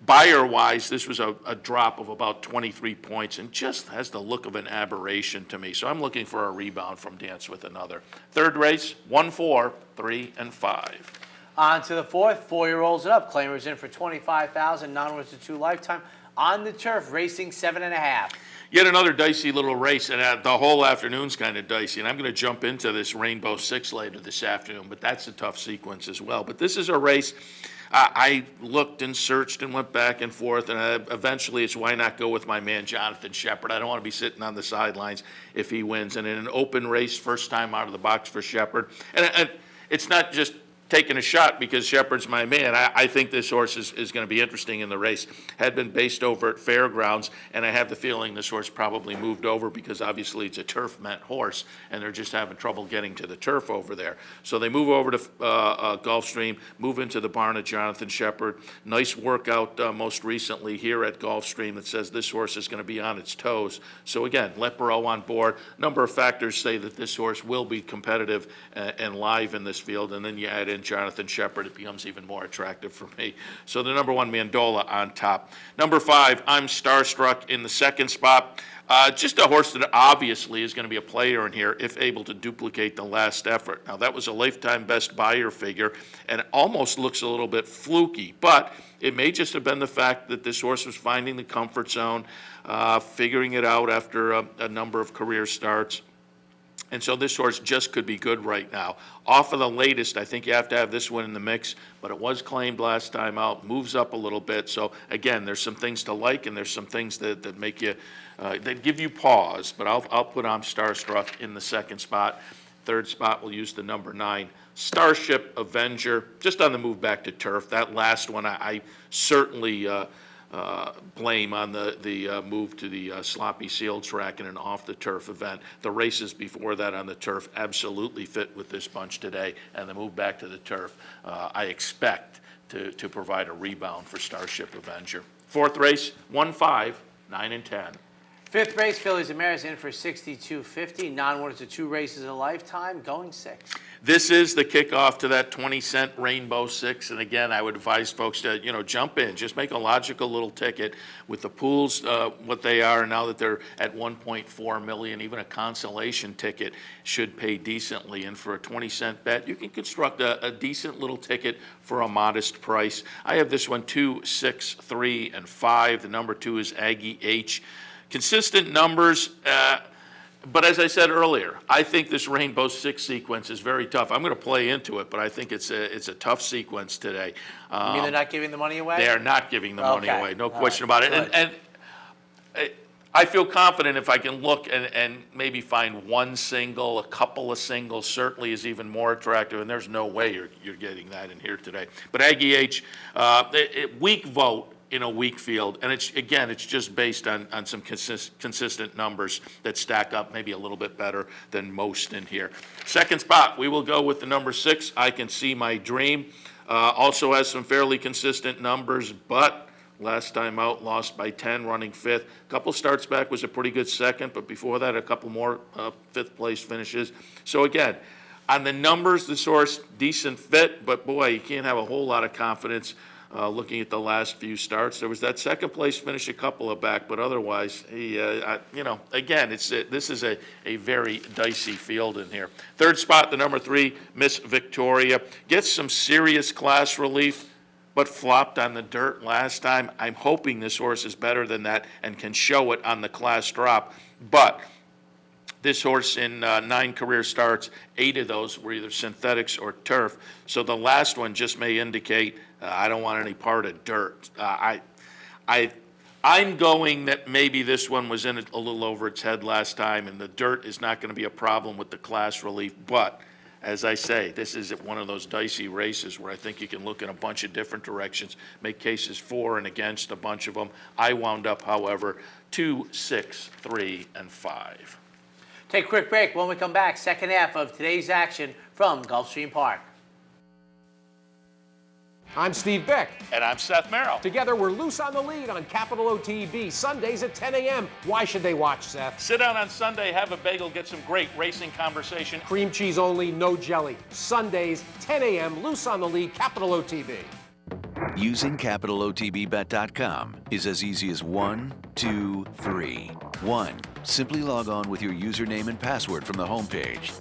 buyer-wise, this was a drop of about 23 points and just has the look of an aberration to me. So I'm looking for a rebound from Dance with Another. Third race, 1, 4, 3, and 5. On to the fourth, 4-year-olds and up. Claimers in for $25,000, non-winners to 2 lifetime. On the turf, racing 7.5. Yet another dicey little race, and the whole afternoon's kind of dicey. And I'm going to jump into this Rainbow 6 later this afternoon, but that's a tough sequence as well. But this is a race I looked and searched and went back and forth, and eventually it's why not go with my man Jonathan Shepard. I don't want to be sitting on the sidelines if he wins. And in an open race, first time out of the box for Shepard. And it's not just taking a shot because Shepard's my man. I think this horse is going to be interesting in the race. Had been based over at Fairgrounds, and I have the feeling this horse probably moved over because obviously it's a turf-meant horse, and they're just having trouble getting to the turf over there. So they move over to Gulfstream, move into the barn of Jonathan Shepard. Nice workout most recently here at Gulfstream that says this horse is going to be on its toes. So again, Lepero on board. Number of factors say that this horse will be competitive and live in this field, and then you add in Jonathan Shepard, it becomes even more attractive for me. So the number 1, Mandola, on top. Number 5, I'm Starstruck in the second spot. Just a horse that obviously is going to be a player in here if able to duplicate the last effort. Now, that was a lifetime best buyer figure, and it almost looks a little bit fluky, but it may just have been the fact that this horse was finding the comfort zone, figuring it out after a number of career starts. And so this horse just could be good right now. Off of the latest, I think you have to have this one in the mix, but it was claimed last time out, moves up a little bit. So again, there's some things to like, and there's some things that make you, that give you pause. But I'll put on Starstruck in the second spot. Third spot, we'll use the number 9, Starship Avenger, just on the move back to turf. That last one, I certainly blame on the move to the sloppy seal track in an off-the-turf event. The races before that on the turf absolutely fit with this bunch today, and the move back to the turf, I expect to provide a rebound for Starship Avenger. Fourth race, 1, 5, 9, and 10. Fifth race, Fillies and Mares in for $62.50. Non-winners of 2 races a lifetime, going 6. This is the kickoff to that 20-cent Rainbow 6, and again, I would advise folks to, jump in. Just make a logical little ticket with the pools, what they are, now that they're at $1.4 million. Even a consolation ticket should pay decently, and for a 20-cent bet, you can construct a decent little ticket for a modest price. I have this one 2, 6, 3, and 5. The number 2 is Aggie H. Consistent numbers, but as I said earlier, I think this Rainbow 6 sequence is very tough. I'm going to play into it, but I think it's a tough sequence today. You mean they're not giving the money away? They are not giving the money away, no question right. about it. And I feel confident if I can look and maybe find one single, a couple of singles, certainly is even more attractive, and there's no way you're getting that in here today. But Aggie H, weak vote in a weak field, and it's just based on some consistent numbers that stack up maybe a little bit better than most in here. Second spot, we will go with the number 6, I Can See My Dream. Also has some fairly consistent numbers, but last time out, lost by 10, running 5th. A couple starts back was a pretty good second, but before that, a couple more 5th place finishes. So again, on the numbers, this horse, decent fit, but boy, you can't have a whole lot of confidence looking at the last few starts. There was that second place finish a couple of back, but otherwise, again, this is a very dicey field in here. Third spot, the number 3, Miss Victoria. Gets some serious class relief, but flopped on the dirt last time. I'm hoping this horse is better than that and can show it on the class drop, but this horse in 9 career starts, 8 of those were either synthetics or turf. So the last one just may indicate I don't want any part of dirt. I'm going that maybe this one was in it a little over its head last time, and the dirt is not going to be a problem with the class relief. But as I say, this is one of those dicey races where I think you can look in a bunch of different directions, make cases for and against a bunch of them. I wound up, however, 2, 6, 3, and 5. Take a quick break. When we come back, second half of today's action from Gulfstream Park. I'm Steve Beck. And I'm Seth Merrill. Together, we're loose on the lead on Capital OTB, Sundays at 10 a.m. Why should they watch, Seth? Sit down on Sunday, have a bagel, get some great racing conversation. Cream cheese only, no jelly. Sundays, 10 a.m., loose on the lead, Capital OTB. Using CapitalOTBBet.com is as easy as 1, 2, 3. 1. Simply log on with your username and password from the homepage.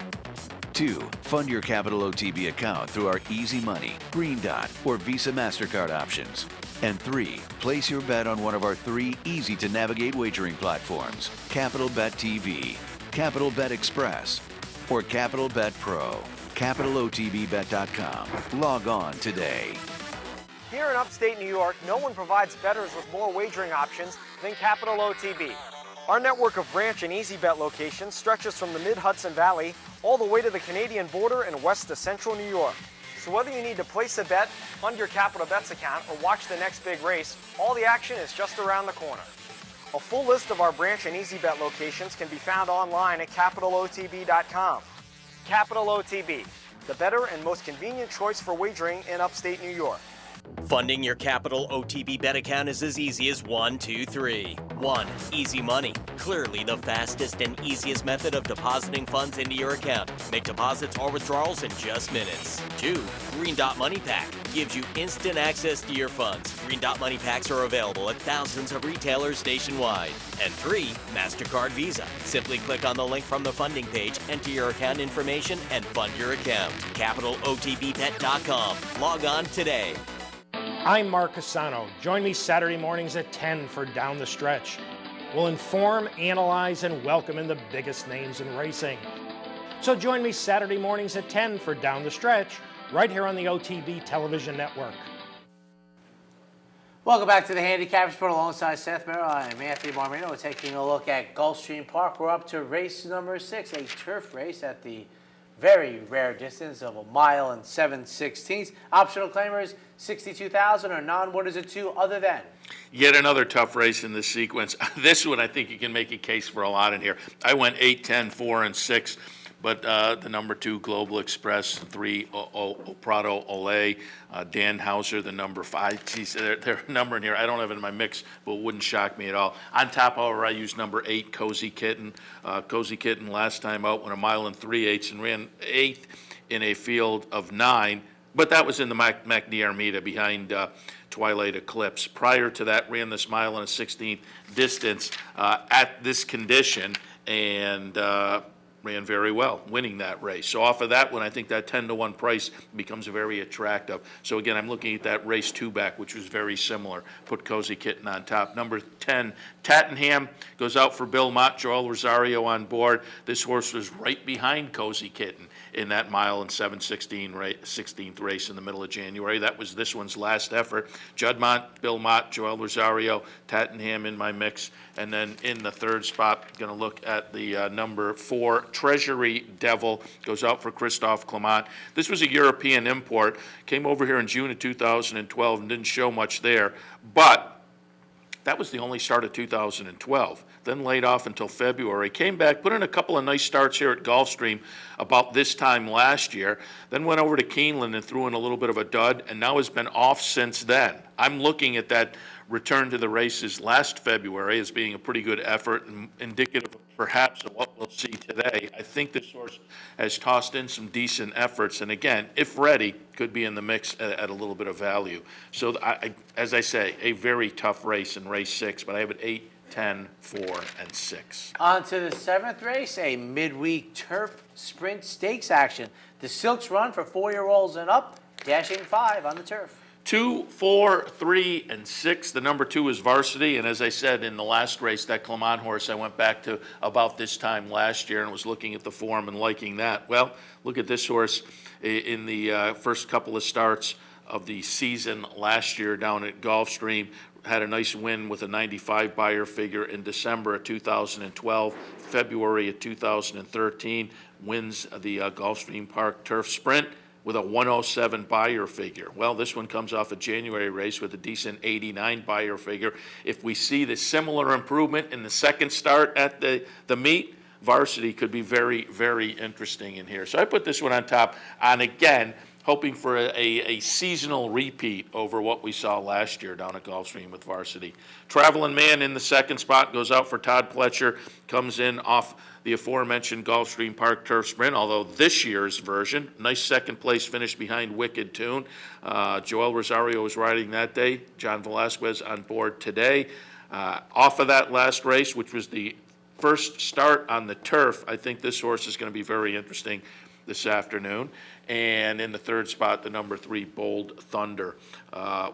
2. Fund your Capital OTB account through our Easy Money, Green Dot, or Visa MasterCard options. And 3. Place your bet on one of our 3 easy-to-navigate wagering platforms, Capital Bet TV, Capital Bet Express, or Capital Bet Pro. CapitalOTBBet.com. Log on today. Here in upstate New York, no one provides bettors with more wagering options than Capital OTB. Our network of ranch and easy bet locations stretches from the mid-Hudson Valley all the way to the Canadian border and west to central New York. So whether you need to place a bet, fund your Capital Bets account, or watch the next big race, all the action is just around the corner. A full list of our branch and EasyBet locations can be found online at capitalotb.com. Capital OTB, the better and most convenient choice for wagering in upstate New York. Funding your Capital OTB bet account is as easy as 1, 2, 3. 1. Easy Money. Clearly the fastest and easiest method of depositing funds into your account. Make deposits or withdrawals in just minutes. 2. Green Dot Money Pack. Gives you instant access to your funds. Green Dot Money Packs are available at thousands of retailers nationwide. And 3. MasterCard Visa. Simply click on the link from the funding page, enter your account information, and fund your account. CapitalOTBBet.com. Log on today. I'm Mark Cassano. Join me Saturday mornings at 10 for Down the Stretch. We'll inform, analyze, and welcome in the biggest names in racing. So join me Saturday mornings at 10 for Down the Stretch, right here on the OTB Television Network. Welcome back to the Handicappers Report alongside Seth Merrill. I'm Anthony Marmino. We're taking a look at Gulfstream Park. We're up to race number 6, a turf race at the very rare distance of 1 mile and 7/16. Optional claimers 62,000 or non-winners at 2 other than. Yet another tough race in this sequence. This one, I think you can make a case for a lot in here. I went 8, 10, 4, and 6. But the number 2, Global Express, 3, Prado Olay, Dan Hauser, the number 5. Geez, they're numbering here. I don't have it in my mix, but it wouldn't shock me at all. On top, however, I used number 8, Cozy Kitten. Cozy Kitten last time out went 1 mile and 3/8 and ran 8th in a field of 9. But that was in the McNee Armida behind Twilight Eclipse. Prior to that, ran this mile and a 16th distance at this condition and ran very well, winning that race. So off of that one, I think that 10-to-1 price becomes very attractive. So again, I'm looking at that race 2 back, which was very similar. Put Cozy Kitten on top. Number 10, Tattenham, goes out for Bill Mott, Joel Rosario on board. This horse was right behind Cozy Kitten in that mile and 7/16th race in the middle of January. That was this one's last effort. Judd Mott, Bill Mott, Joel Rosario, Tattenham in my mix. And then in the 3rd spot, going to look at the number 4, Treasury Devil, goes out for Christophe Clement. This was a European import, came over here in June of 2012 and didn't show much there, but that was the only start of 2012. Then laid off until February. Came back, put in a couple of nice starts here at Gulfstream about this time last year. Then went over to Keeneland and threw in a little bit of a dud, and now has been off since then. I'm looking at that return to the races last February as being a pretty good effort and indicative perhaps of what we'll see today. I think this horse has tossed in some decent efforts, and again, if ready, could be in the mix at a little bit of value. So as I say, a very tough race in race 6, but I have it 8, 10, 4, and 6. On to the 7th race, a midweek turf sprint stakes action. The Silks run for 4-year-olds and up, dashing 5 on the turf. 2, 4, 3, and 6. The number 2 is Varsity, and as I said in the last race, that Clement horse I went back to about this time last year and was looking at the form and liking that. Well, look at this horse in the first couple of starts of the season last year down at Gulfstream. Had a nice win with a 95 buyer figure in December of 2012, February of 2013, wins the Gulfstream Park Turf Sprint with a 107 buyer figure. Well, this one comes off a January race with a decent 89 buyer figure. If we see the similar improvement in the second start at the meet, Varsity could be very, very interesting in here. So I put this one on top, and again, hoping for a seasonal repeat over what we saw last year down at Gulfstream with Varsity. Traveling Man in the 2nd spot goes out for Todd Pletcher, comes in off the aforementioned Gulfstream Park Turf Sprint, although this year's version, nice 2nd place finish behind Wicked Tune. Joel Rosario was riding that day. John Velasquez on board today. Off of that last race, which was the first start on the turf, I think this horse is going to be very interesting this afternoon. And in the 3rd spot, the number 3, Bold Thunder,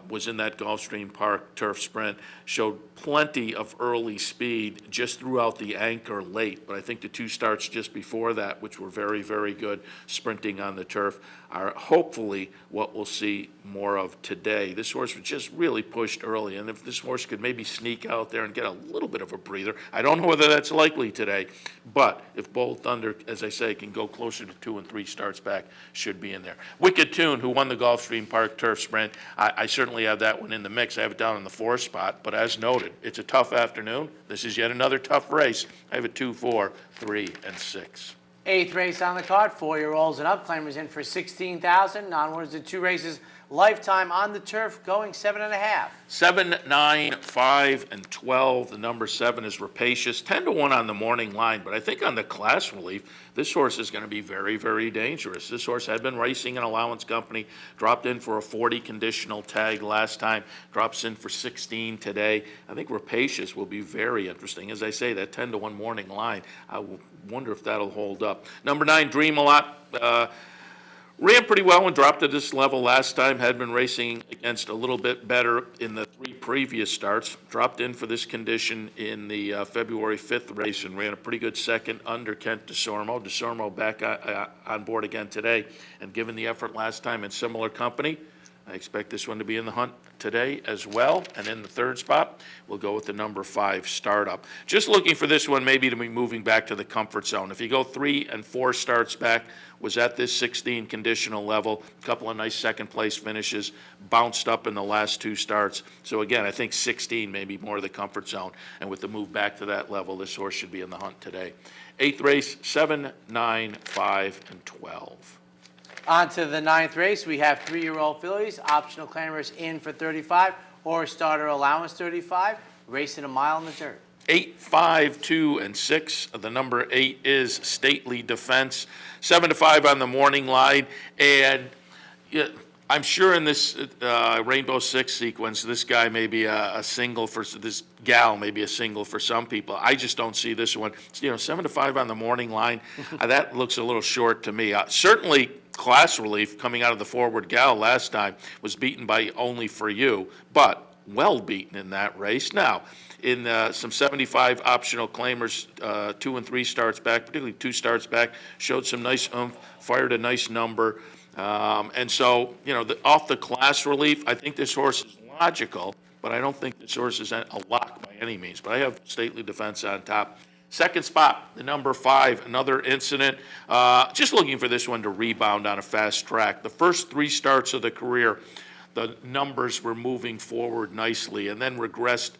was in that Gulfstream Park Turf Sprint, showed plenty of early speed, just threw out the anchor late. But I think the 2 starts just before that, which were very, very good sprinting on the turf, are hopefully what we'll see more of today. This horse was just really pushed early, and if this horse could maybe sneak out there and get a little bit of a breather, I don't know whether that's likely today, but if Bold Thunder, as I say, can go closer to 2 and 3 starts back should be in there. Wicked Tune, who won the Gulfstream Park Turf Sprint, I certainly have that one in the mix. I have it down in the 4 spot, but as noted, it's a tough afternoon. This is yet another tough race. I have a 2, 4, 3, and 6. 8th race on the card, 4-year-olds and up. Claimers in for $16,000. Non-winners to 2 races. Lifetime on the turf going 7.5. 7, 9, 5, and 12. The number 7 is Rapacious. 10 to 1 on the morning line, but I think on the class relief, this horse is going to be very, very dangerous. This horse had been racing an allowance company, dropped in for a 40 conditional tag last time, drops in for 16 today. I think Rapacious will be very interesting. As I say, that 10 to 1 morning line, I wonder if that'll hold up. Number 9, Dream a Lot. Ran pretty well and dropped to this level last time. Had been racing against a little bit better in the 3 previous starts. Dropped in for this condition in the February 5th race and ran a pretty good second under Kent DeSormo. DeSormo back on board again today. And given the effort last time in similar company, I expect this one to be in the hunt today as well. And in the 3rd spot, we'll go with the number 5 Startup. Just looking for this one maybe to be moving back to the comfort zone. If you go 3 and 4 starts back, was at this 16 conditional level, a couple of nice second place finishes, bounced up in the last 2 starts. So again, I think 16 may be more the comfort zone. And with the move back to that level, this horse should be in the hunt today. 8th race, 7, 9, 5, and 12. On to the 9th race. We have 3-year-old fillies, optional claimers in for 35, or starter allowance 35, racing a mile in the dirt. 8, 5, 2, and 6. The number 8 is Stately Defense. 7 to 5 on the morning line. And I'm sure in this Rainbow Six sequence, this guy may be a single for this gal, may be a single for some people. I just don't see this one. 7 to 5 on the morning line. That looks a little short to me. Certainly, class relief coming out of the Forward Gal last time was beaten by Only For You, but well beaten in that race. Now, in some 75 optional claimers, 2 and 3 starts back, particularly 2 starts back, showed some nice oomph, fired a nice number. And so, off the class relief, I think this horse is logical, but I don't think this horse is a lock by any means. But I have Stately Defense on top. 2nd spot, the number 5, another incident. Just looking for this one to rebound on a fast track. The first 3 starts of the career, the numbers were moving forward nicely and then regressed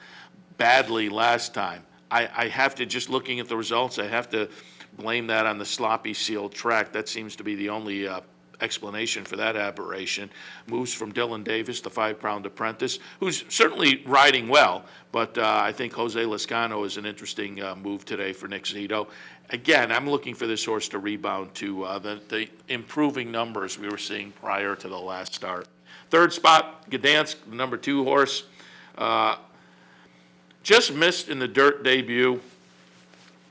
badly last time. I have to, just looking at the results, I have to blame that on the sloppy sealed track. That seems to be the only explanation for that aberration. Moves from Dylan Davis, the 5-pound apprentice, who's certainly riding well, but I think Jose Lascano is an interesting move today for Nick Zito. Again, I'm looking for this horse to rebound to the improving numbers we were seeing prior to the last start. 3rd spot, Gdansk, the number 2 horse. Just missed in the dirt debut,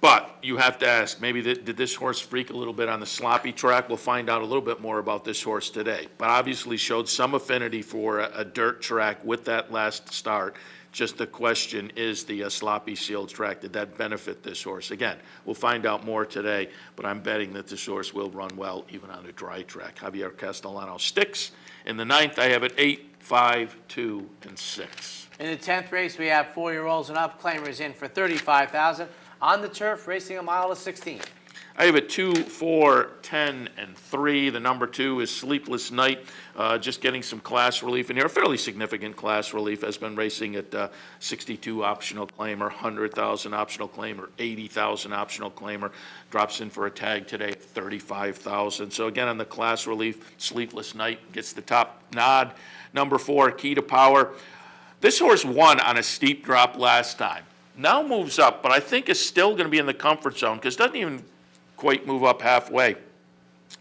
but you have to ask, maybe did this horse freak a little bit on the sloppy track? We'll find out a little bit more about this horse today, but obviously showed some affinity for a dirt track with that last start. Just the question is the sloppy sealed track, did that benefit this horse? Again, we'll find out more today, but I'm betting that this horse will run well even on a dry track. Javier Castellano sticks. In the 9th, I have it 8, 5, 2, and 6. In the 10th race, we have 4-year-olds and up, claimers in for $35,000. On the turf, racing a mile to 16. I have a 2, 4, 10, and 3. The number 2 is Sleepless Night. Just getting some class relief in here. A fairly significant class relief. Has been racing at 62 optional claimer, 100,000 optional claimer, 80,000 optional claimer. Drops in for a tag today at 35,000. So again, on the class relief, Sleepless Night gets the top nod. Number 4, Key to Power. This horse won on a steep drop last time. Now moves up, but I think is still going to be in the comfort zone because doesn't even quite move up halfway.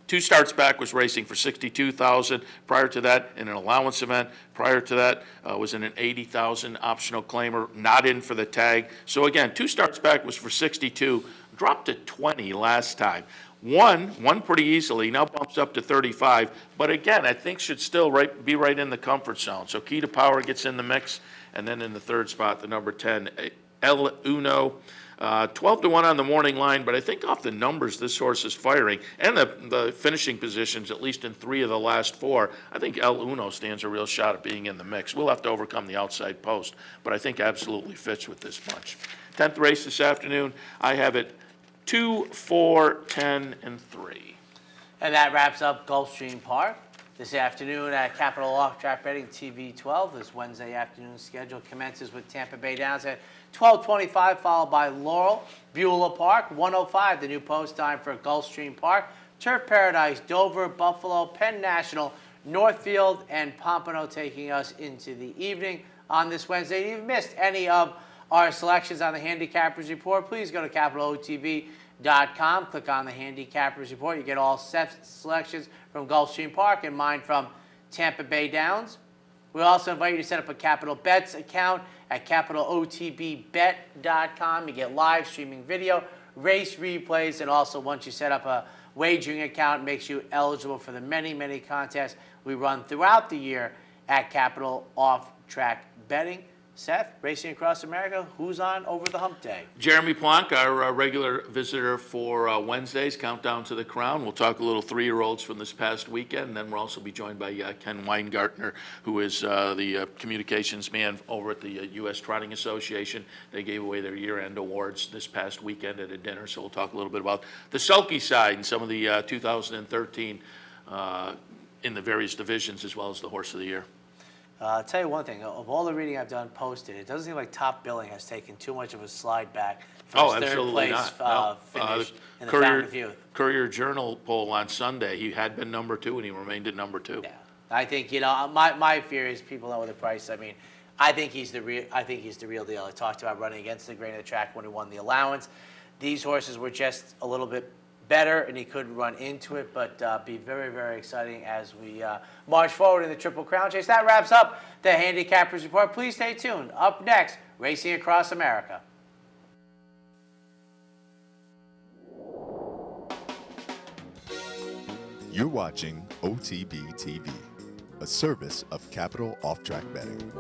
2 starts back was racing for 62,000. Prior to that, in an allowance event. Prior to that, was in an 80,000 optional claimer, not in for the tag. So again, 2 starts back was for 62, dropped to 20 last time. Won pretty easily, now bumps up to 35, but again, I think should still be right in the comfort zone. So Key to Power gets in the mix, and then in the 3rd spot, the number 10, El Uno. 12 to 1 on the morning line, but I think off the numbers this horse is firing and the finishing positions, at least in 3 of the last 4, I think El Uno stands a real shot at being in the mix. We'll have to overcome the outside post, but I think absolutely fits with this bunch. 10th race this afternoon, I have it 2, 4, 10, and 3. And that wraps up Gulfstream Park. This afternoon at Capital Off-Track Betting TV 12, this Wednesday afternoon schedule commences with Tampa Bay Downs at 12:25, followed by Laurel, Beulah Park, 1:05, the new post time for Gulfstream Park, Turf Paradise, Dover, Buffalo, Penn National, Northfield, and Pompano taking us into the evening on this Wednesday. If you've missed any of our selections on the Handicappers Report, please go to CapitalOTB.com, click on the Handicappers Report. You get all selections from Gulfstream Park and mine from Tampa Bay Downs. We also invite you to set up a Capital Bets account at CapitalOTBBet.com. You get live streaming video, race replays, and also once you set up a wagering account, it makes you eligible for the many, many contests we run throughout the year at Capital Off-Track Betting. Seth, Racing Across America, who's on over the hump day? Jeremy Plonk, our regular visitor for Wednesday's Countdown to the Crown. We'll talk a little 3-year-olds from this past weekend, and then we'll also be joined by Ken Weingartner, who is the communications man over at the U.S. Trotting Association. They gave away their year-end awards this past weekend at a dinner, so we'll talk a little bit about the sulky side and some of the 2013 in the various divisions, as well as the Horse of the Year. I'll tell you one thing. Of all the reading I've done posted, it doesn't seem like Top Billing has taken too much of a slide back from his third place finish in the Fountain of Youth. Courier Journal poll on Sunday, he had been number 2, and he remained at number 2. Yeah, I think my fear is people know the price. I mean, I think he's the real deal. I talked about running against the grain of the track when he won the allowance. These horses were just a little bit better, and he could run into it, but be very, very exciting as we march forward in the Triple Crown Chase. That wraps up the Handicappers Report. Please stay tuned. Up next, Racing Across America. You're watching OTB TV, a service of Capital Off-Track Betting.